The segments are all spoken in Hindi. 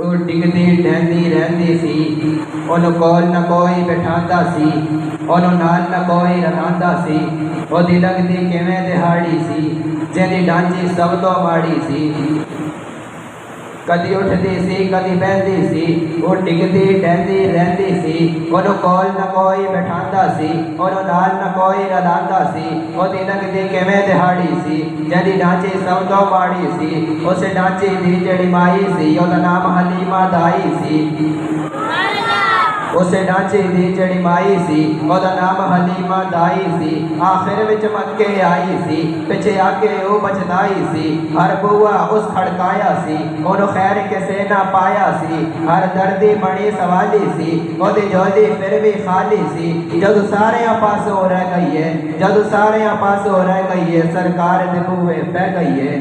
ਉਹ ਡਿੱਗਦੀ ਡਹਿੰਦੀ ਰਹਿੰਦੀ ਸੀ, ਉਹਨੂੰ ਕੋਲ ਨਾ ਕੋਈ ਬਿਠਾਉਂਦਾ ਸੀ, ਉਹਨੂੰ ਨਾਲ ਨਾ ਕੋਈ ਰਲਾਉਂਦਾ ਸੀ। ਉਹਦੀ ਲੱਗਦੀ ਕਿਵੇਂ ਦਿਹਾੜੀ ਸੀ, ਜਿਹਦੀ ਢਾਂਚੀ ਸਭ ਤੋਂ ਮਾੜੀ ਸੀ। कदी उठती सी कदी बहती सी, वो डिगती डहती रहती सी, ਉਹਨੂੰ ਕੋਲ ਨਾ ਕੋਈ ਬਿਠਾਉਂਦਾ ਸੀ, ਉਹਨੂੰ ਨਾਲ ਨਾ ਕੋਈ ਰਲਾਉਂਦਾ ਸੀ। ਉਹਦੀ ਲੱਗਦੀ ਕਿਵੇਂ ਦਿਹਾੜੀ ਸੀ, ਜਿਹਦੀ ਢਾਂਚੀ ਸਭ ਤੋਂ ਮਾੜੀ ਸੀ। ਉਸ ਢਾਂਚੀ ਦੀ ਜਿਹੜੀ ਮਾਈ ਸੀ, ਉਹਦਾ ਨਾਮ ਹਲੀਮਾ ਦਾਈ ਸੀ। उस ढांचे की जड़ी माई सी, ओदा नाम हलीमा दाई सी। आखिर विच मक्के आई सी, पिछे आके वो बचदाई सी। हर बुआ उस खड़काया सी, ओनू खैर किसे ना पाया सी। हर दर्दी बड़ी सवाली सी, ओदी झोली फिर भी खाली सी। जदों सारे पासों रह गई है, जदों सारे पासों रह गई है, सरकार दे बूहे बह गई है।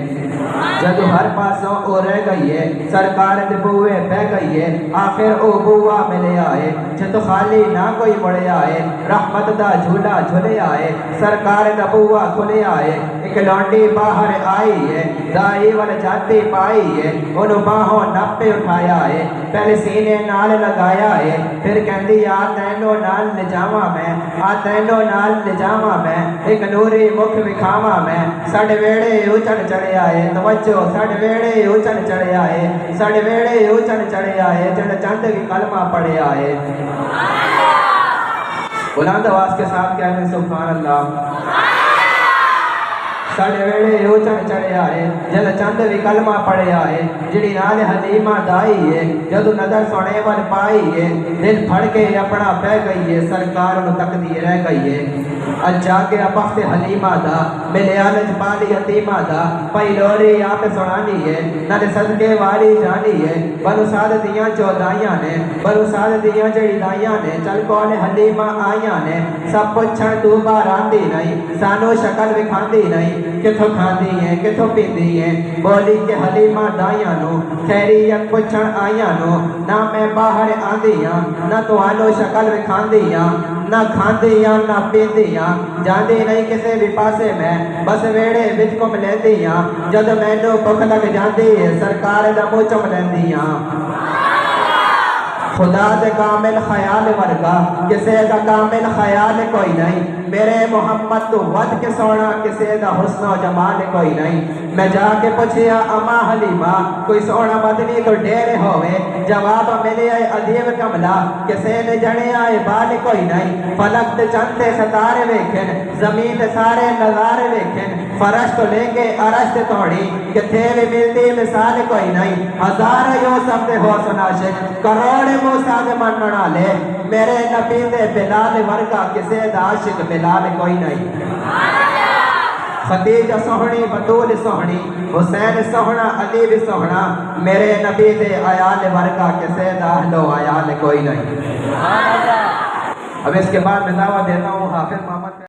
जदों हर पासों ओ रह गई है, सरकार दे बूहे बह गई है। आखिर ओ बुआ मिले आए, जदों खाली ना कोई मुड़े आए। रहमत दा झूला झूले आए, सरकार दा बुआ खुले आए। एक लौंडी बाहर आई है, दाई वाल जाती पाई है, ओनू बाहों नापे उठाया है। पहले सीने नाल लगाया है, फिर कहती आ तैनों नाल ले जावा मैं, आ तैनों नाल ले जावा मैं। एक नूरी मुख विखावा मैं, साडे वेड़े उचन चढ़िया है। तवज्जो साडे वेड़े उचन चढ़िया है, साडे वेड़े उचन चढ़िया है। जड़ चंद की कलमा पढ़िया है। बुलंद आवाज के साथ कहते हैं सुभान अल्लाह। साडे वेड़े उचन चढ़िया है, जद चंद भी कलमा पढ़िया है। जिहड़ी नाल हलीमा दाई है, जदों नजर सोने वाल पाई है, दिल फड़ के अपना बह गई है, सरकार नूं तकदी रह गई है। अज जाके बख्त हलीमा दा, मेरे आलज पाली यतीमा दा, पई लोरी आप सुनानी है, नाले सदके वाली जानी है। बनु साद दियां चौदाइयां ने, बनु साद दियां जड़ी दाइयां ने, चल कौन हलीमा आइयां ने। सब पुछण तू बाहर आंदी नहीं, सानू शक्ल विखांदी नहीं, किथों खांदी है किथों पींदी है। बोली के हलीमा दाइयां नू, खैरियत पुछण आइयां नू, ना मैं बाहर आंदी हां, ना तुहानू शक्ल विखांदी हां, ना खांदी हां ना पींदी हां। जांदी नहीं किसे भी पासे मैं, बस वेड़े विच घुम लैंदी हां। जद मैनू भुख लग जांदी है, सरकार दा मुंह चुम लैंदी हां। खुदा दे कामिल ख्याल वर्गा किसे दा कामिल ख्याल कोई नहीं। मेरे मोहम्मद तो वध के सोना किसे दा हुस्न जमाल कोई नहीं। मैं जाके पूछिया अमा हलीमा, कोई सोना मदनी तो डेरे होवे। जवाब मिले आए अदीब कमला, किसे ने जने आए बाल कोई नहीं। फलक ते चंदे सितारे वेखन, जमीन ते सारे नजारे वेखन। फरश तो लेंगे अरश ते तोड़ी, किथे भी मिलती मिसाल कोई नहीं। हजार यूसुफ दे होसन आशिक, करोड़ मूसा दे मनण वाले। मेरे नबी दे बिलाल वर्गा किसे दा आशिक बिलाल कोई नहीं। खदीजा सोहनी बतूल सोहनी, हुसैन सोहना अली भी सोहना। मेरे नबी दे आयाल वर्गा किसे दा अहलो आयाल कोई नहीं। अब इसके बाद मैं दावा देता हूँ हाफिज मोहम्मद।